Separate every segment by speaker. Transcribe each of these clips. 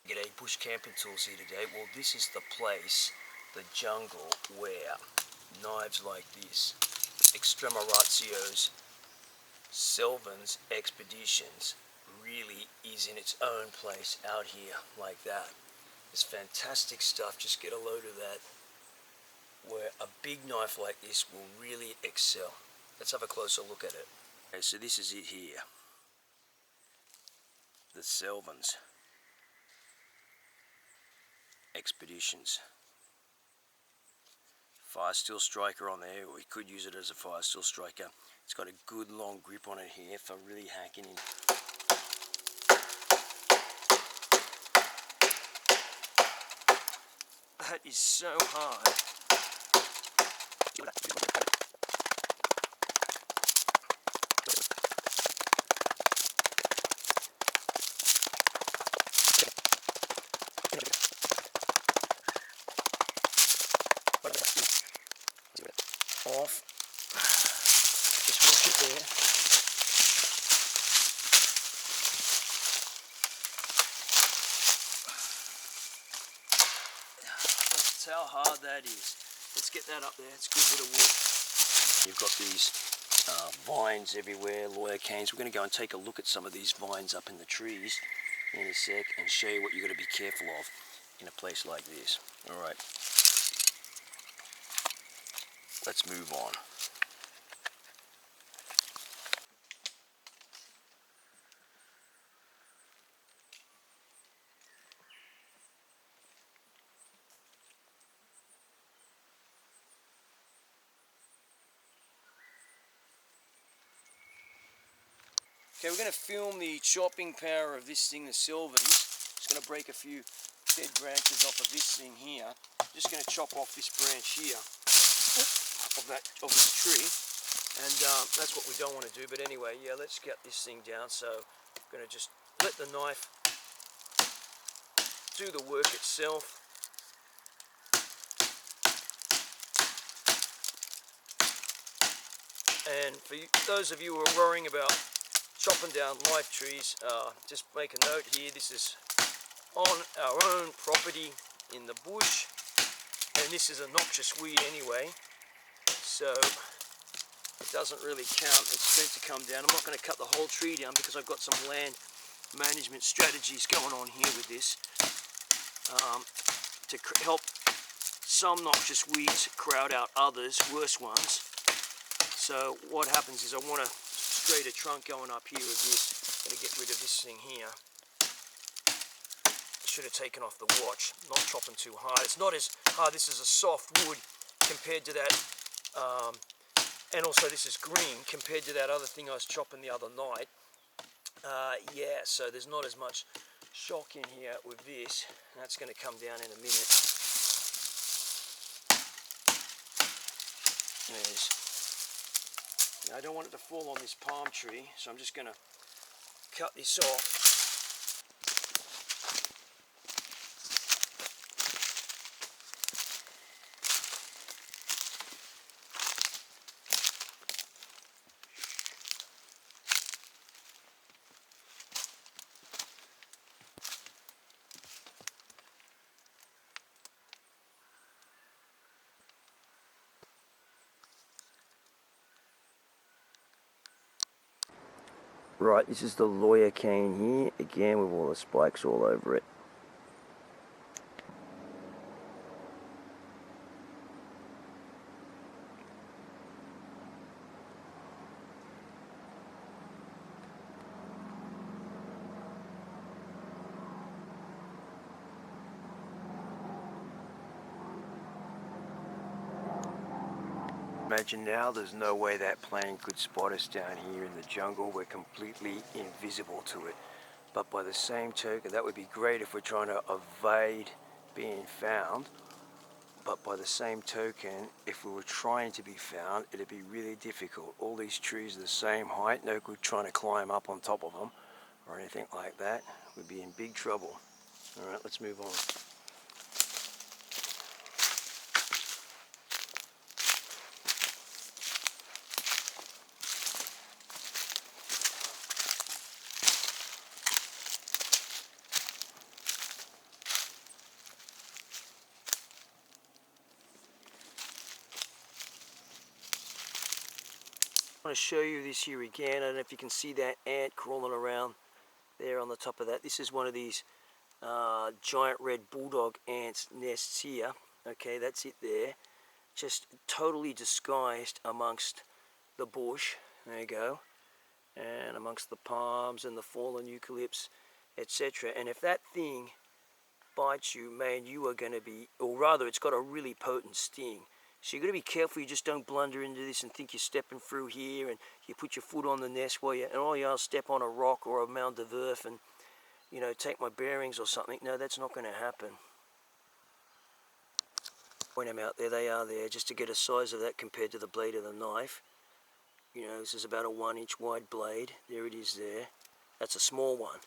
Speaker 1: G'day, Bush Camping Tools here today. Well, this is the place, the jungle, where knives like this, Extremoratios, Sylvan's Expeditions, really is in its own place out here like that. It's fantastic stuff, just get a load of that, where a big knife like this will really excel. Let's have a closer look at it. Okay, so this is it here. The Sylvan's Expeditions. Fire steel striker on there, or we could use it as a fire steel striker. It's got a good long grip on it here for really hacking in. That is so hard. Off. Just watch it there. That's how hard that is. Let's get that up there. It's a good bit of wood. You've got these vines everywhere, lawyer canes. We're going to go and take a look at some of these vines up in the trees in a sec and show you what you've got to be careful of in a place like this. Alright. Let's move on. Okay, we're going to film the chopping power of this thing, the Sylvan's. Just going to break a few dead branches off of this thing here. Just going to chop off this branch here of this tree, and that's what we don't want to do. But anyway, yeah, let's get this thing down. So I'm going to just let the knife do the work itself. And for you, those of you who are worrying about chopping down live trees, just make a note here, this is on our own property in the bush, and this is a noxious weed anyway, so it doesn't really count. It's meant to come down. I'm not going to cut the whole tree down because I've got some land management strategies going on here with this to help some noxious weeds crowd out others, worse ones. So what happens is I want to straight a trunk going up here with this. I'm going to get rid of this thing here. Should have taken off the watch, not chopping too hard. It's not as hard. This is a soft wood compared to that, and also this is green compared to that other thing I was chopping the other night. Yeah, so there's not as much shock in here with this. That's going to come down in a minute. Now, I don't want it to fall on this palm tree, so I'm just going to cut this off. Right, this is the lawyer cane here, again with all the spikes all over it. Imagine now there's no way that plane could spot us down here in the jungle. We're completely invisible to it. But by the same token, that would be great if we're trying to evade being found. But by the same token, if we were trying to be found, it'd be really difficult. All these trees are the same height, no good trying to climb up on top of them or anything like that. We'd be in big trouble. All right, let's move on. I want to show you this here again. I don't know if you can see that ant crawling around there on the top of that. This is one of these giant red bulldog ants nests here. Okay, that's it there. Just totally disguised amongst the bush. There you go. And amongst the palms and the fallen eucalypts, etc. And if that thing bites you, man, you are going to be, or rather, it's got a really potent sting. So you've got to be careful you just don't blunder into this and think you're stepping through here and you put your foot on the nest while and all you are step on a rock or a mound of earth and, you know, take my bearings or something. No, that's not going to happen. Point them out there, they are there, just to get a size of that compared to the blade of the knife. You know, this is about a 1-inch wide blade. There it is there. That's a small one.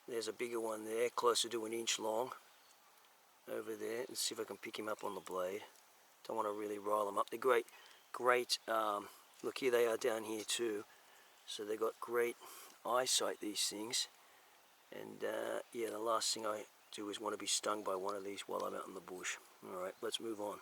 Speaker 1: There's a bigger one there, closer to 1 inch long. Over there. Let's see if I can pick him up on the blade. Don't want to really rile them up. They're great, look here they are down here too. So they've got great eyesight, these things. And yeah, the last thing I do is want to be stung by one of these while I'm out in the bush. Alright, let's move on.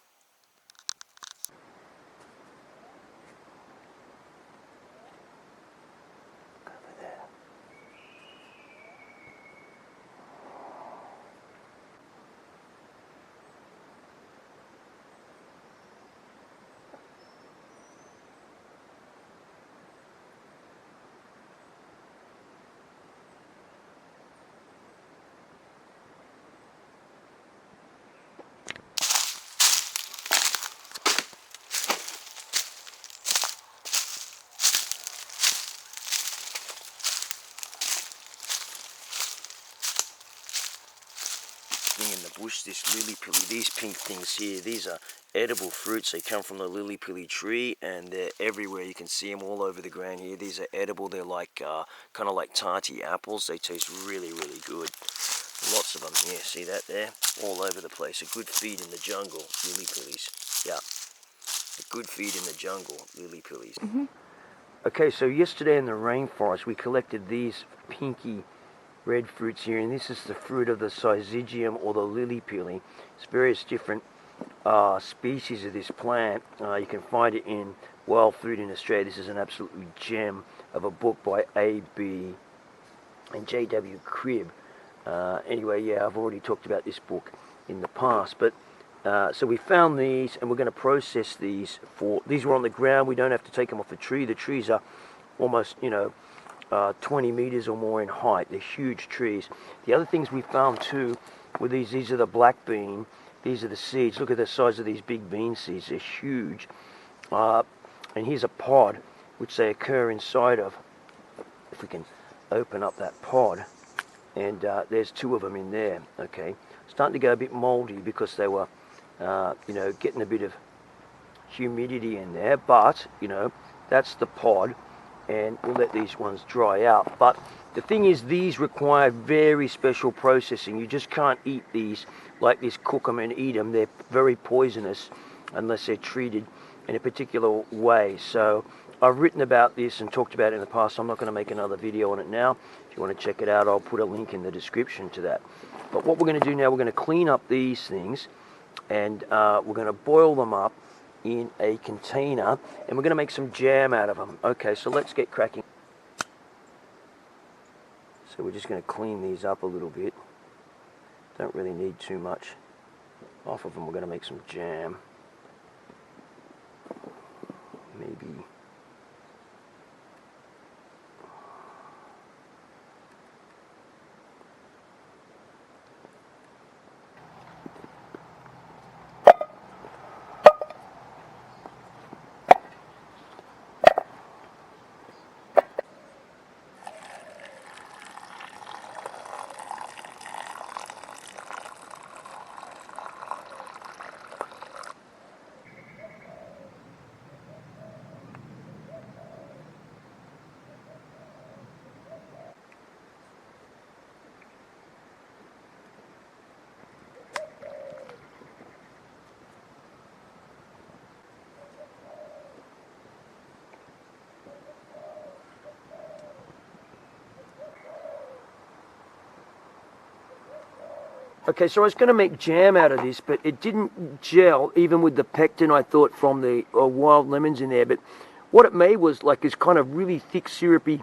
Speaker 1: In the bush, this lily pilly, these pink things here, these are edible fruits. They come from the lily pilly tree and they're everywhere. You can see them all over the ground here. These are edible. They're like kind of like tarty apples. They taste really, really good. Lots of them here. See that there? All over the place. A good feed in the jungle, lily pillies. Yeah, a good feed in the jungle, lily pillies. Okay, so yesterday in the rainforest we collected these pinky red fruits here, and this is the fruit of the syzygium or the lily pilly. It's various different species of this plant. You can find it in Wild Food in Australia. This is an absolutely gem of a book by A.B. and J.W. Cribb. Anyway, yeah, I've already talked about this book in the past, but so we found these and we're going to process these. These were on the ground. We don't have to take them off the tree. The trees are almost, 20 meters or more in height. They're huge trees. The other things we found too were these are the black bean. These are the seeds. Look at the size of these big bean seeds. They're huge. And here's a pod which they occur inside of. If we can open up that pod, and there's 2 of them in there. Okay, starting to go a bit moldy because they were getting a bit of humidity in there, but that's the pod. And we'll let these ones dry out. But the thing is, these require very special processing. You just can't eat these like this, cook them and eat them. They're very poisonous unless they're treated in a particular way. So I've written about this and talked about it in the past. I'm not going to make another video on it now. If you want to check it out, I'll put a link in the description to that. But what we're going to do now, we're going to clean up these things and we're going to boil them up in a container, and we're going to make some jam out of them. Okay, so let's get cracking. So we're just going to clean these up a little bit. Don't really need too much off of them. We're going to make some jam. Maybe Okay, so I was going to make jam out of this, but it didn't gel, even with the pectin, I thought, from the wild lemons in there. But what it made was like this kind of really thick, syrupy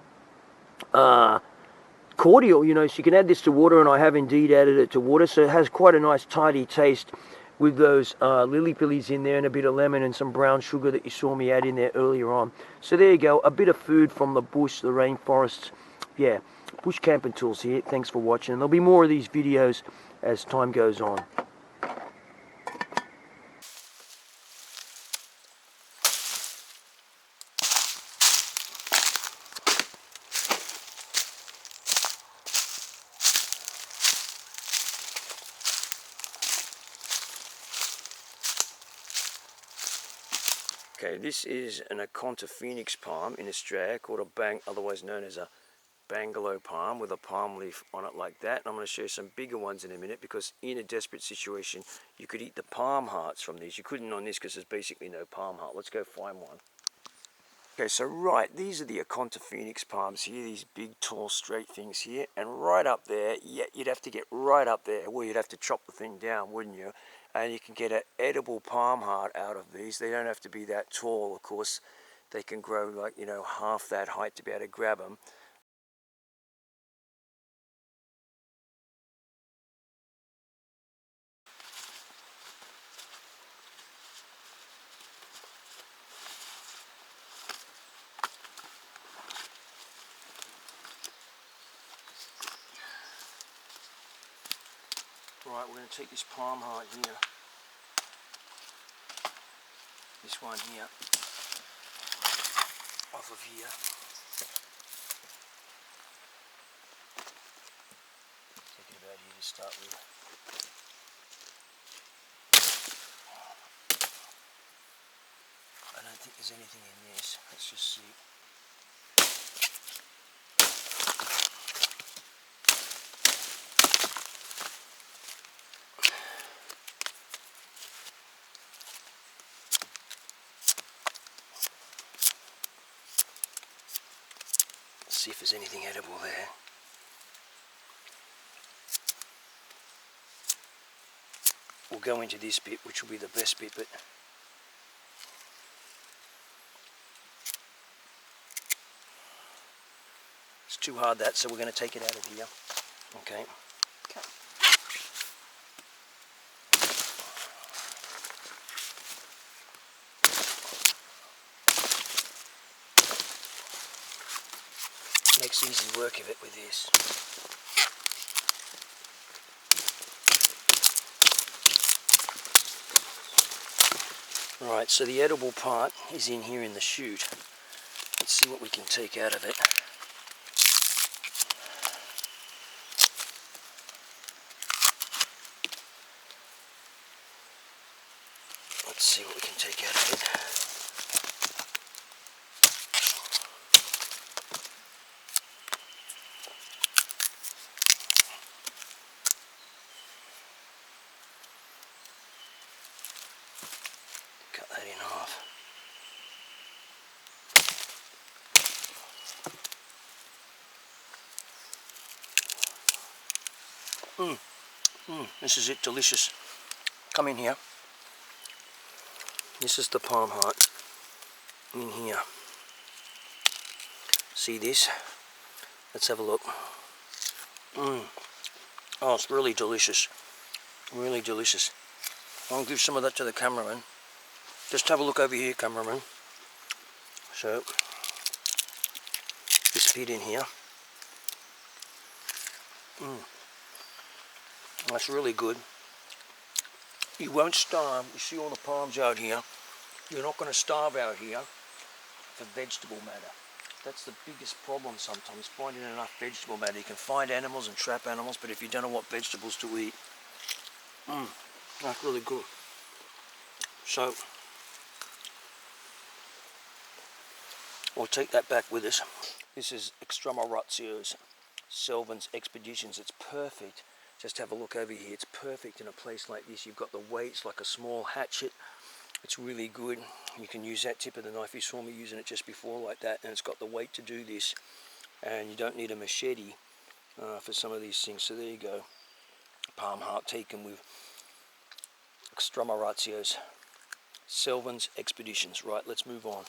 Speaker 1: cordial, you know, so you can add this to water, and I have indeed added it to water, so it has quite a nice tidy taste with those lily pillies in there and a bit of lemon and some brown sugar that you saw me add in there earlier on. So there you go, a bit of food from the bush, the rainforests. Yeah, bush camping tools here. Thanks for watching, and there'll be more of these videos as time goes on. Okay, this is an Aconta phoenix palm in Australia called otherwise known as a bangalow palm with a palm leaf on it like that. And I'm going to show you some bigger ones in a minute, because in a desperate situation you could eat the palm hearts from these. You couldn't on this because there's basically no palm heart. Let's go find one. Okay, so right, these are the Aconta phoenix palms here, these big tall straight things here, and right up there, yeah, you'd have to get right up there, well, you'd have to chop the thing down, wouldn't you? And you can get an edible palm heart out of these. They don't have to be that tall, of course. They can grow like, you know, half that height to be able to grab them. Right, we're going to take this palm heart here, this one here, off of here. Take it about here to start with. I don't think there's anything in this. Let's just see. See if there's anything edible there. We'll go into this bit, which will be the best bit, but it's too hard that, so we're going to take it out of here. Okay. Makes easy work of it with this. Right, so the edible part is in here in the shoot. Let's see what we can take out of it. Let's see what we can take out of it. Cut that in half. This is it, delicious. Come in here. This is the palm heart in here. See this? Let's have a look. Oh, it's really delicious. Really delicious. I'll give some of that to the cameraman. Just have a look over here, cameraman. So, this bit in here. That's really good. You won't starve. You see all the palms out here. You're not going to starve out here for vegetable matter. That's the biggest problem sometimes, finding enough vegetable matter. You can find animals and trap animals, but if you don't know what vegetables to eat, that's really good. So, we'll take that back with us. This is Extremaratio's Selvins Expeditions. It's perfect. Just have a look over here. It's perfect in a place like this. You've got the weights like a small hatchet. It's really good. You can use that tip of the knife. You saw me using it just before like that, and it's got the weight to do this. And you don't need a machete for some of these things. So there you go. Palm heart taken with Extremaratio's Selvins Expeditions. Right, let's move on.